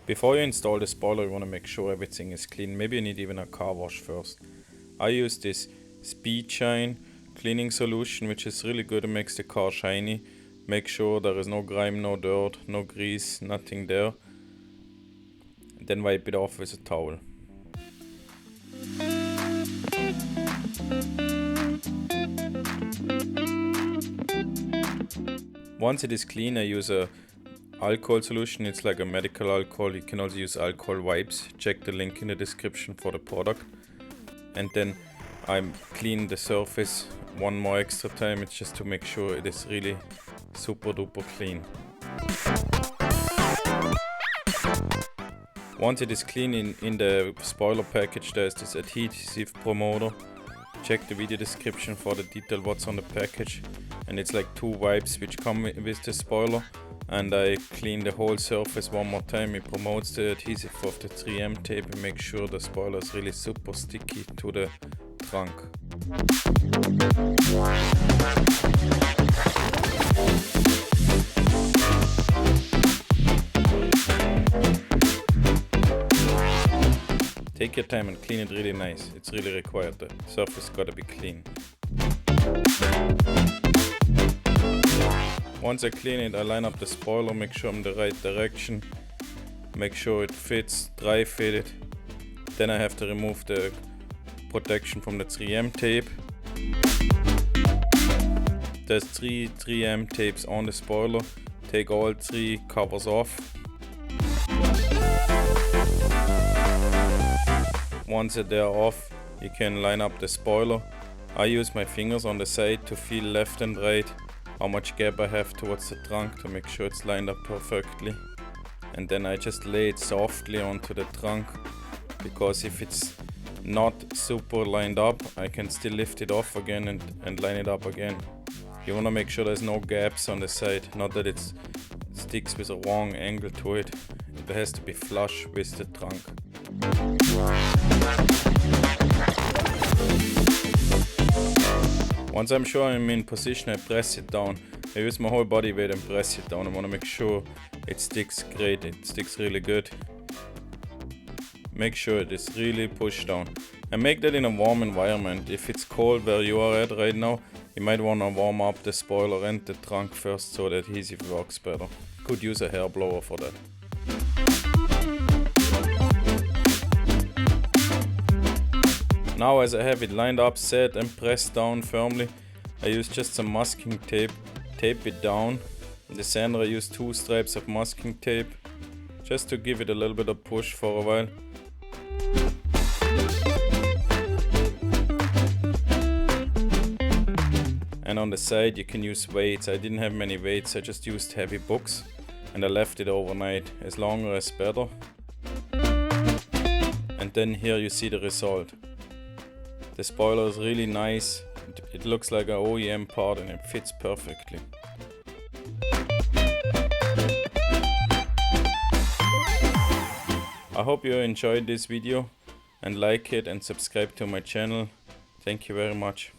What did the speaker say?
Before you install the spoiler, you want to make sure everything is clean. Maybe you need even a car wash first. I use this Speed Shine cleaning solution, which is really good. It makes the car shiny. Make sure there is no grime, no dirt, no grease, nothing there. Then wipe it off with a towel. Once it is clean, I use a alcohol solution. It's like a medical alcohol. You can also use alcohol wipes. Check the link in the description for the product. And then I clean the surface one more extra time. It's just to make sure it is really super duper clean. Once it is clean, in the spoiler package there is this adhesive promoter. Check the video description for the detail what's on the package. And it's like 2 wipes which come with the spoiler. And I clean the whole surface one more time. It promotes the adhesive of the 3M tape and make sure the spoiler is really super sticky to the trunk. Take your time and clean it really nice. It's really required. The surface gotta be clean. Once I clean it, I line up the spoiler, make sure I'm in the right direction, make sure it fits, dry fit it. Then I have to remove the protection from the 3M tape. There's 3 3M tapes on the spoiler. Take all 3 covers off. Once they're off, you can line up the spoiler. I use my fingers on the side to feel left and right how much gap I have towards the trunk to make sure it's lined up perfectly. And then I just lay it softly onto the trunk, because if it's not super lined up, I can still lift it off again and line it up again. You want to make sure there's no gaps on the side, not that it sticks with a wrong angle to it. It has to be flush with the trunk. Once I'm sure I'm in position, I press it down. I use my whole body weight and press it down. I want to make sure it sticks great, it sticks really good. Make sure it is really pushed down. And make that in a warm environment. If it's cold where you are at right now, you might want to warm up the spoiler and the trunk first so the adhesive works better. Could use a hair blower for that. Now, as I have it lined up, set and pressed down firmly, I use just some masking tape, tape it down. In the center I use 2 stripes of masking tape, just to give it a little bit of push for a while. And on the side you can use weights. I didn't have many weights, I just used heavy books and I left it overnight. As longer as better. And then here you see the result. The spoiler is really nice. It looks like an OEM part and it fits perfectly. I hope you enjoyed this video and like it and subscribe to my channel. Thank you very much.